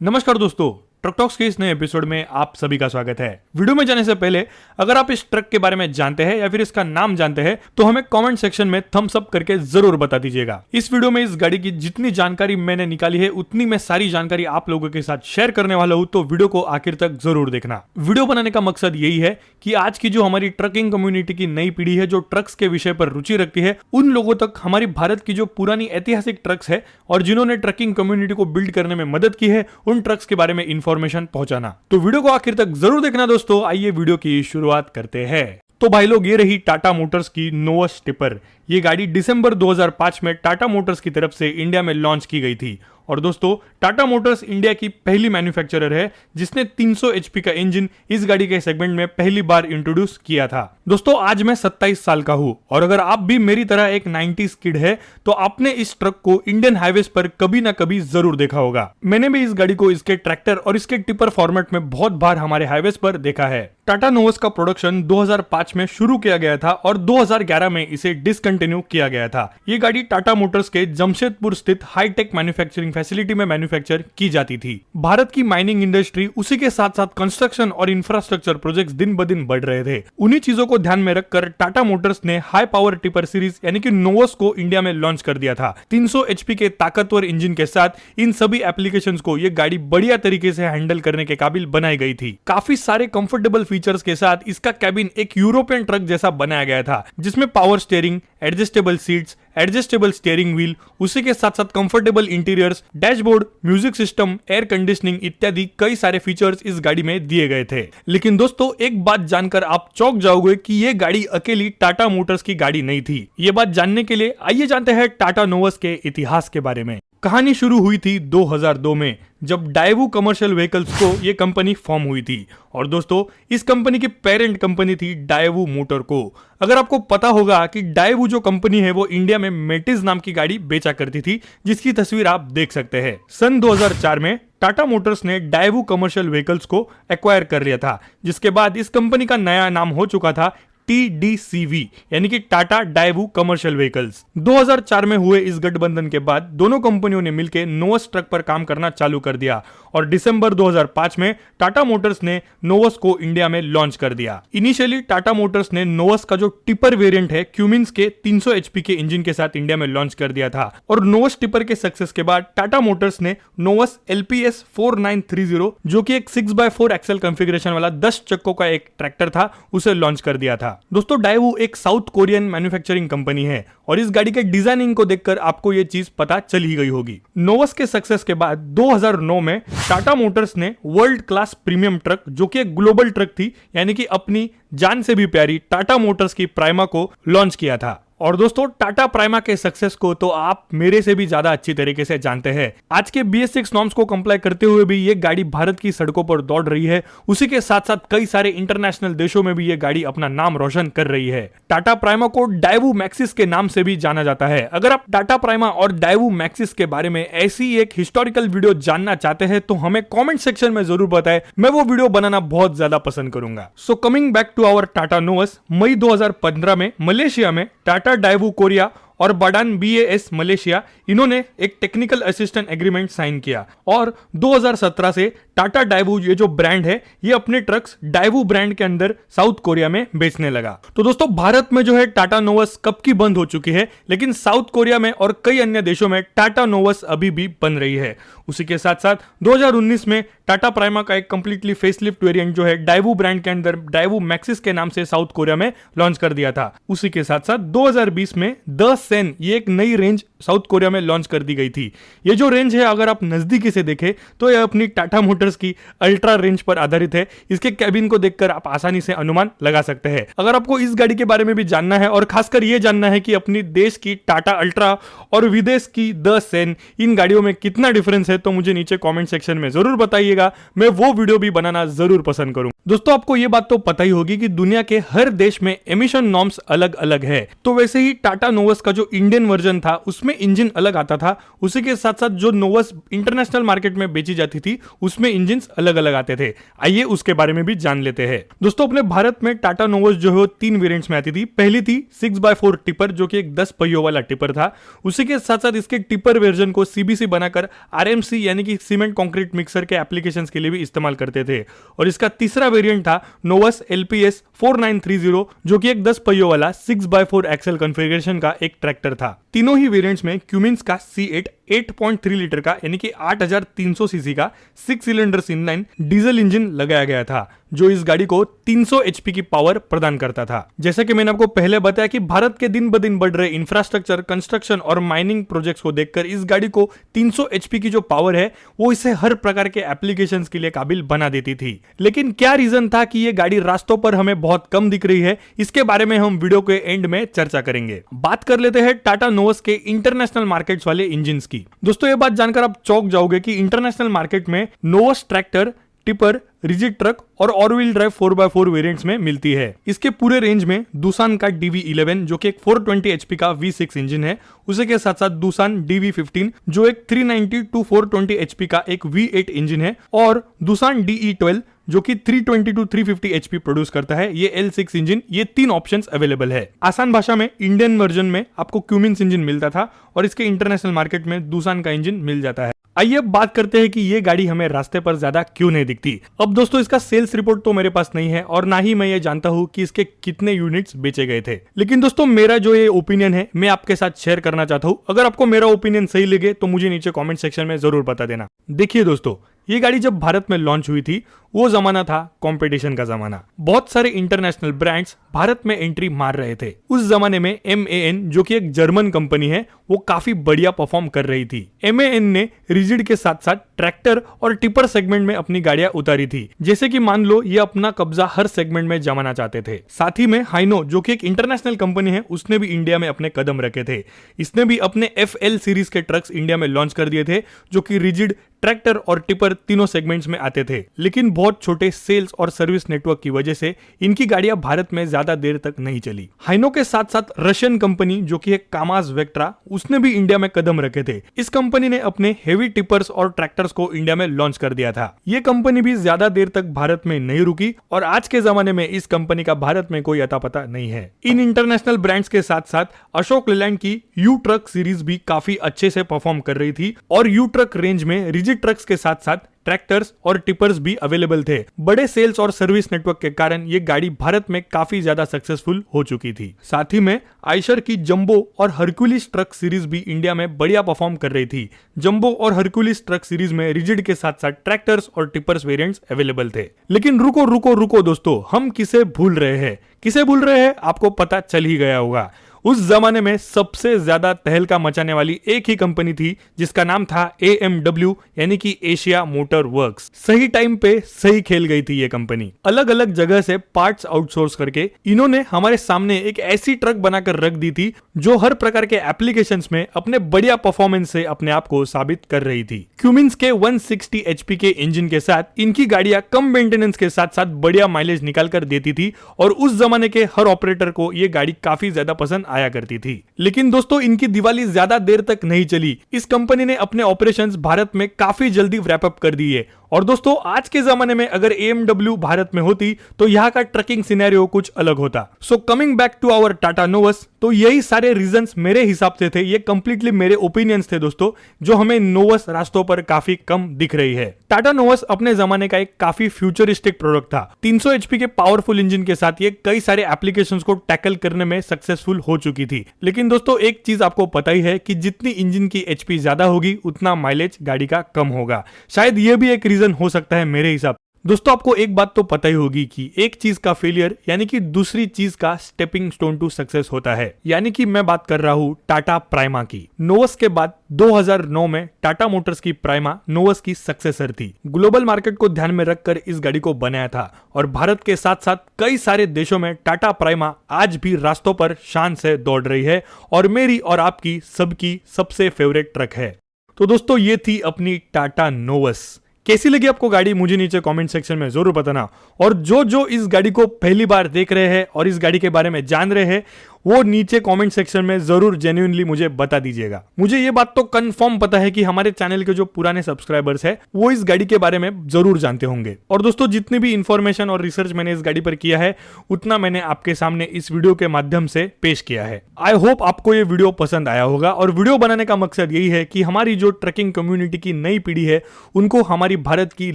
नमस्कार दोस्तों, truck talks के इस नए एपिसोड में आप सभी का स्वागत है। वीडियो में जाने से पहले अगर आप इस ट्रक के बारे में जानते हैं या फिर इसका नाम जानते हैं तो हमें कमेंट सेक्शन में थम्स अप करके जरूर बता दीजिएगा। इस वीडियो में इस गाड़ी की जितनी जानकारी मैंने निकाली है उतनी मैं सारी जानकारी आप लोगों के साथ शेयर करने वाला हूं, तो वीडियो को आखिर तक जरूर देखना। वीडियो बनाने का मकसद यही है कि आज की जो हमारी ट्रकिंग कम्युनिटी की नई पीढ़ी है जो ट्रक्स के विषय पर रुचि रखती है, उन लोगों तक हमारी भारत की जो पुरानी ऐतिहासिक ट्रक्स है और जिन्होंने ट्रकिंग कम्युनिटी को बिल्ड करने में मदद की है, उन ट्रक्स के बारे में इंफॉर्मेशन पहुंचाना। तो वीडियो को आखिर तक जरूर देखना दोस्तों। आइए वीडियो की शुरुआत करते हैं। तो भाई लोग, ये रही टाटा मोटर्स की नोवस टिपर। ये गाड़ी दिसंबर 2005 में टाटा मोटर्स की तरफ से इंडिया में लॉन्च की गई थी। और दोस्तों, टाटा मोटर्स इंडिया की पहली मैन्युफैक्चरर है जिसने 300 एचपी का इंजन इस गाड़ी के सेगमेंट में पहली बार इंट्रोड्यूस किया था। दोस्तों, आज मैं 27 साल का हूं और अगर आप भी मेरी तरह एक 90s किड है तो आपने इस ट्रक को इंडियन हाईवेज पर कभी ना कभी जरूर देखा होगा। मैंने भी इस गाड़ी को इसके ट्रैक्टर और इसके टिपर फॉर्मेट में बहुत बार हमारे हाईवेज पर देखा है। टाटा नोवस का प्रोडक्शन 2005 में शुरू किया गया था और 2011 में इसे डिसकंटिन्यू किया गया था। ये गाड़ी टाटा मोटर्स के जमशेदपुर स्थित हाईटेक मैन्युफैक्चरिंग फैसिलिटी में मैन्युफैक्चर की जाती थी। भारत की माइनिंग इंडस्ट्री, उसी के साथ साथ कंस्ट्रक्शन और इंफ्रास्ट्रक्चर प्रोजेक्ट्स दिन ब दिन बढ़ रहे थे। उन्हीं चीजों को ध्यान में रखकर टाटा मोटर्स ने हाई पावर टिपर सीरीज यानी कि नोवस को इंडिया में लॉन्च कर दिया था। 300 एचपी के ताकतवर इंजन के साथ इन सभी एप्लीकेशंस को ये गाड़ी बढ़िया तरीके से हैंडल करने के काबिल बनाई गई थी। काफी सारे कंफर्टेबल फीचर्स के साथ इसका कैबिन एक यूरोपियन ट्रक जैसा बनाया गया था, जिसमें power steering, adjustable seats, adjustable steering wheel, उसी के साथ साथ comfortable interiors, dashboard, music system, air conditioning इत्यादि कई सारे फीचर्स इस गाड़ी में दिए गए थे। लेकिन दोस्तों, एक बात जानकर आप चौंक जाओगे कि ये गाड़ी अकेली टाटा मोटर्स की गाड़ी नहीं थी। ये बात जानने के लिए आइए जानते हैं टाटा नोवस के इतिहास के बारे में। कहानी शुरू हुई थी 2002 में, जब डाइवू कमर्शियल व्हीकल्स को ये कंपनी फॉर्म हुई थी। और दोस्तों, इस कंपनी की पेरेंट कंपनी थी डाइवू मोटर को। अगर आपको पता होगा कि डाइवू जो कंपनी है वो इंडिया में मेटिज नाम की गाड़ी बेचा करती थी, जिसकी तस्वीर आप देख सकते हैं। सन 2004 में टाटा मोटर्स ने डाइवू कमर्शियल व्हीकल्स को एक्वायर कर लिया था, जिसके बाद इस कंपनी का नया नाम हो चुका था TDCV यानी कि टाटा डाइवू कमर्शियल व्हीकल्स। 2004 में हुए इस गठबंधन के बाद दोनों कंपनियों ने मिलकर नोवस ट्रक पर काम करना चालू कर दिया और दिसंबर 2005 में टाटा मोटर्स ने नोवस को इंडिया में लॉन्च कर दिया। इनिशियली टाटा मोटर्स ने नोवस का जो टिपर वेरिएंट है क्यूमिंस के 300 एचपी के इंजन के साथ इंडिया में लॉन्च कर दिया था। और नोवस टिपर के सक्सेस के बाद टाटा मोटर्स ने नोवस LPS 4930 जो कि एक 6x4 एक्सल कॉन्फ़िगरेशन वाला 10 चक्कों का एक ट्रैक्टर था, उसे लॉन्च कर दिया था। दोस्तों, डाइवू एक साउथ कोरियन मैन्युफैक्चरिंग कंपनी है और इस गाड़ी के डिजाइनिंग को देखकर आपको यह चीज पता चल ही गई होगी। नोवस के सक्सेस के बाद 2009 में टाटा मोटर्स ने वर्ल्ड क्लास प्रीमियम ट्रक, जो कि एक ग्लोबल ट्रक थी यानी कि अपनी जान से भी प्यारी टाटा मोटर्स की प्राइमा को लॉन्च किया था। और दोस्तों, टाटा प्राइमा के सक्सेस को तो आप मेरे से भी ज्यादा अच्छी तरीके से जानते हैं। आज के BS6 नॉर्म्स को कंप्लाई करते हुए भी ये गाड़ी भारत की सड़कों पर दौड़ रही है। उसी के साथ साथ कई सारे इंटरनेशनल देशों में भी ये गाड़ी अपना नाम रोशन कर रही है। टाटा प्राइमा को डाइवू मैक्सिस के नाम से भी जाना जाता है। अगर आप टाटा प्राइमा और डाइवू मैक्सिस के बारे में ऐसी एक हिस्टोरिकल वीडियो जानना चाहते हैं तो हमें कॉमेंट सेक्शन में जरूर बताएं, मैं वो वीडियो बनाना बहुत ज्यादा पसंद करूंगा। So coming back to our Tata Novus, मई 2015 में मलेशिया में टाटा डाइवू कोरिया और बाडान BAS मलेशिया, इन्होंने एक टेक्निकल असिस्टेंट एग्रीमेंट साइन किया और 2017 से टाटा डाइवू ये जो ब्रांड है ये अपने ट्रक्स डाइवू ब्रांड के अंदर साउथ कोरिया में बेचने लगा। तो दोस्तों, भारत में जो है टाटा नोवस कब की बंद हो चुकी है, लेकिन साउथ कोरिया में और कई अन्य देशों में टाटा नोवस अभी भी बन रही है। उसी के साथ साथ 2019 में टाटा प्राइमा का एक कंप्लीटली फेसलिफ्ट वेरिएंट जो है डाइवू ब्रांड के अंदर डाइवू मैक्सिस के नाम से साउथ कोरिया में लॉन्च कर दिया था। उसी के साथ साथ 2020 में द सेन ये एक नई रेंज साउथ कोरिया में लॉन्च कर दी गई थी। ये जो रेंज है अगर आप नजदीकी से देखें तो यह अपनी टाटा मोटर्स की अल्ट्रा रेंज पर आधारित है। इसके कैबिन को देखकर आप आसानी से अनुमान लगा सकते हैं। अगर आपको इस गाड़ी के बारे में भी जानना है और खासकर ये जानना है कि अपनी देश की टाटा अल्ट्रा और विदेश की द सेन, इन गाड़ियों में कितना डिफरेंस है, तो मुझे नीचे कमेंट सेक्शन में जरूर बताइएगा। मैं वो वीडियो भी बनाना जरूर पसंद करूंगा। दोस्तों आपको ये बात तो पता ही होगी कि दुनिया के हर देश में एमिशन नॉर्म्स अलग अलग है, तो वैसे ही टाटा नोवस का जो इंडियन वर्जन था उसमें इंजन अलग आता था। उसी के साथ साथ जो नोवस इंटरनेशनल मार्केट में बेची जाती थी उसमें इंजन अलग अलग आते थे। आइए उसके बारे में भी जान लेते हैं। दोस्तों अपने भारत में टाटा नोवस जो है 3 वेरिएंट्स में आती थी। पहली थी 6x4 टिपर जो कि एक 10 पहियों वाला टिपर था। उसी के साथ साथ इसके टिपर वर्जन को सीबीसी बनाकर आरएमसी यानी कि सीमेंट कंक्रीट मिक्सर के एप्लीकेशंस के लिए भी इस्तेमाल करते थे। और इसका तीसरा वेरिएंट था नोवस एलपीएस 4930 जो कि एक 10 पहियों वाला 6x4 एक्सेल कॉन्फ़िगरेशन का एक ट्रैक्टर था। तीनों ही वेरिएंट्स में क्यूमिंस का C8 8.3 लीटर का यानी कि 8300 सीसी का 6 सिलेंडर इनलाइन डीजल इंजन लगाया गया था जो इस गाड़ी को 300 एचपी की पावर प्रदान करता था। जैसे कि मैंने आपको पहले बताया कि भारत के दिन ब दिन बढ़ रहे इंफ्रास्ट्रक्चर, कंस्ट्रक्शन और माइनिंग प्रोजेक्ट्स को देखकर इस गाड़ी को 300 एचपी की जो पावर है वो इसे हर प्रकार के एप्लीकेशंस के लिए काबिल बना देती थी। लेकिन क्या रीजन था कि ये गाड़ी रास्तों पर हमें बहुत कम दिख रही है, इसके बारे में हम वीडियो के एंड में चर्चा करेंगे। बात कर लेते हैं टाटा नोवस के इंटरनेशनल मार्केट्स वाले इंजन की। दोस्तों ये बात जानकर आप चौंक जाओगे कि इंटरनेशनल मार्केट में नोवस ट्रैक्टर, टिपर, रिजिड ट्रक और व्हील ड्राइव 4x4 वेरिएंट्स में मिलती है। इसके पूरे रेंज में दूसान का DV11 जो कि एक 420 एचपी का V6 इंजन है, उसी के साथ साथ दूसान DV15 जो एक 390 to 420 एचपी का एक V8 इंजन है और दूसान DE12 जो कि 320 to 350 एचपी प्रोड्यूस करता है, ये L6 इंजन। ये 3 ऑप्शंस अवेलेबल है। आसान भाषा में इंडियन वर्जन में आपको क्यूमिंस इंजन मिलता था और इसके इंटरनेशनल मार्केट में दूसान का इंजन मिल जाता है। आइए अब बात करते हैं कि ये गाड़ी हमें रास्ते पर ज्यादा क्यों नहीं दिखती। अब दोस्तों इसका सेल्स रिपोर्ट तो मेरे पास नहीं है और ना ही मैं ये जानता हूँ कि इसके कितने यूनिट्स बेचे गए थे, लेकिन दोस्तों मेरा जो ये ओपिनियन है मैं आपके साथ शेयर करना चाहता हूँ। अगर आपको मेरा ओपिनियन सही लगे तो मुझे नीचे कॉमेंट सेक्शन में जरूर बता देना। देखिए दोस्तों ये गाड़ी जब भारत में लॉन्च हुई थी वो जमाना था कंपटीशन का जमाना। बहुत सारे इंटरनेशनल ब्रांड्स भारत में एंट्री मार रहे थे। उस जमाने में MAN जो कि एक जर्मन कंपनी है वो काफी बढ़िया परफॉर्म कर रही थी। MAN ने रिजिड के साथ साथ ट्रैक्टर और टिपर सेगमेंट में अपनी गाड़ियां उतारी थी। जैसे कि मान लो ये अपना कब्जा हर सेगमेंट में जमाना चाहते थे। साथ ही में हाइनो जो कि एक इंटरनेशनल कंपनी है उसने भी इंडिया में अपने कदम रखे थे। इसने भी अपने FL सीरीज के ट्रक्स इंडिया में लॉन्च कर दिए थे जो कि रिजिड, ट्रैक्टर और टिपर तीनों सेगमेंट्स में आते थे। लेकिन बहुत छोटे सेल्स और सर्विस नेटवर्क की वजह से इनकी गाड़ियां भारत में ज्यादा देर तक नहीं चली। हाइनो के साथ साथ रशियन कंपनी जो कि एक कामाज वेक्ट्रा उसने भी इंडिया में कदम रखे थे। इस कंपनी ने अपने हेवी टिपर्स और ट्रैक्टर्स को इंडिया में लॉन्च कर दिया था। ये कंपनी भी ज्यादा देर तक भारत में नहीं रुकी और आज के जमाने में इस कंपनी का भारत में कोई अता पता नहीं है। इन इंटरनेशनल ब्रांड्स के साथ साथ अशोक लेलैंड की यू ट्रक सीरीज भी काफी अच्छे से परफॉर्म कर रही थी और यू ट्रक रेंज में रिजिड ट्रक्स के साथ साथ ट्रैक्टर्स और टिपर्स भी अवेलेबल थे। बड़े सेल्स और सर्विस नेटवर्क के कारण ये गाड़ी भारत में काफी ज्यादा सक्सेसफुल हो चुकी थी। साथ ही में आयशर की जंबो और हरक्यूलिस ट्रक सीरीज भी इंडिया में बढ़िया परफॉर्म कर रही थी। जंबो और हरक्यूलिस ट्रक सीरीज में रिजिड के साथ साथ ट्रैक्टर्स और टिपर्स वेरिएंट्स अवेलेबल थे। लेकिन रुको रुको रुको दोस्तों, हम किसे भूल रहे हैं? किसे भूल रहे हैं आपको पता चल ही गया होगा। उस जमाने में सबसे ज्यादा तहलका मचाने वाली एक ही कंपनी थी जिसका नाम था AMW यानी कि एशिया मोटर वर्क्स। सही टाइम पे सही खेल गई थी ये कंपनी। अलग अलग जगह से पार्ट्स आउटसोर्स करके इन्होंने हमारे सामने एक ऐसी ट्रक बनाकर रख दी थी जो हर प्रकार के एप्लीकेशंस में अपने बढ़िया परफॉर्मेंस से अपने आप को साबित कर रही थी। क्यूमिंस के 160 HP के इंजन के साथ इनकी गाड़ियां कम मेंटेनेंस के साथ साथ बढ़िया माइलेज निकाल कर देती थी और उस जमाने के हर ऑपरेटर को ये गाड़ी काफी ज्यादा पसंद आया करती थी। लेकिन दोस्तों इनकी दिवाली ज्यादा देर तक नहीं चली। इस कंपनी ने अपने ऑपरेशंस भारत में काफी जल्दी रैप अप कर दिए। और दोस्तों आज के जमाने में अगर AMW भारत में होती तो यहाँ का ट्रकिंग सिनेरियो कुछ अलग होता। So coming back to our Tata Novus, तो यही सारे रीजंस मेरे हिसाब से थे। ये कंप्लीटली मेरे ओपिनियंस थे दोस्तों, जो हमें नोवस रास्तों पर काफी कम दिख रही है। टाटा नोवस अपने जमाने का एक काफी फ्यूचरिस्टिक प्रोडक्ट था। 300 HP के पावरफुल इंजन के साथ ये कई सारे एप्लीकेशंस को टैकल करने में सक्सेसफुल हो चुकी थी। लेकिन दोस्तों एक चीज आपको पता ही है कि जितनी इंजन की HP ज्यादा होगी उतना माइलेज गाड़ी का कम होगा। शायद ये भी एक रीजन हो सकता है मेरे हिसाब। दोस्तों आपको एक बात तो पता ही होगी कि एक चीज का फेलियर यानी कि दूसरी चीज का स्टेपिंग स्टोन टू सक्सेस होता है। यानी कि मैं बात कर रहा हूं टाटा प्राइमा की। नोवस के बाद 2009 में टाटा मोटर्स की प्राइमा नोवस की सक्सेसर थी। ग्लोबल मार्केट को ध्यान में रखकर इस गाड़ी को बनाया था और भारत के साथ साथ कई सारे देशों में टाटा प्राइमा आज भी रास्तों पर शान से दौड़ रही है और मेरी और आपकी सबकी सबसे फेवरेट ट्रक है। तो दोस्तों ये थी अपनी टाटा नोवस। कैसी लगी आपको गाड़ी मुझे नीचे कमेंट सेक्शन में जरूर बताना। और जो इस गाड़ी को पहली बार देख रहे हैं और इस गाड़ी के बारे में जान रहे हैं वो नीचे कमेंट सेक्शन में जरूर जेन्युइनली मुझे बता दीजिएगा। मुझे ये बात तो कंफर्म पता है कि हमारे चैनल के जो पुराने सब्सक्राइबर्स हैं वो इस गाड़ी के बारे में जरूर जानते होंगे। और दोस्तों जितनी भी इंफॉर्मेशन और रिसर्च मैंने इस गाड़ी पर किया है उतना मैंने आपके सामने इस वीडियो के माध्यम से पेश किया है। आई होप आपको ये वीडियो पसंद आया होगा। और वीडियो बनाने का मकसद यही है कि हमारी जो ट्रकिंग कम्युनिटी की नई पीढ़ी है उनको हमारी भारत की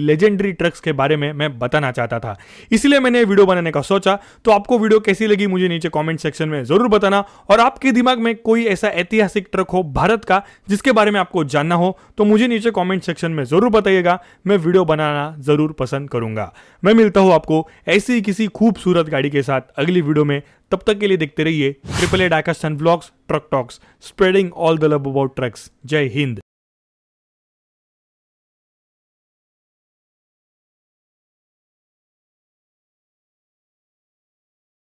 लेजेंडरी ट्रक्स के बारे में मैं बताना चाहता था, इसलिए मैंने वीडियो बनाने का सोचा। तो आपको वीडियो कैसी लगी मुझे नीचे कमेंट सेक्शन में जरूर बताना। और आपके दिमाग में कोई ऐसा ऐतिहासिक ट्रक हो भारत का जिसके बारे में आपको जानना हो तो मुझे नीचे कमेंट सेक्शन में जरूर बताइएगा। मैं वीडियो बनाना जरूर पसंद करूंगा। मैं मिलता हूं आपको ऐसी किसी खूबसूरत गाड़ी के साथ अगली वीडियो में। तब तक के लिए देखते रहिए AAA diecast and vlogs, truck talks, spreading all the love about trucks. जय हिंद।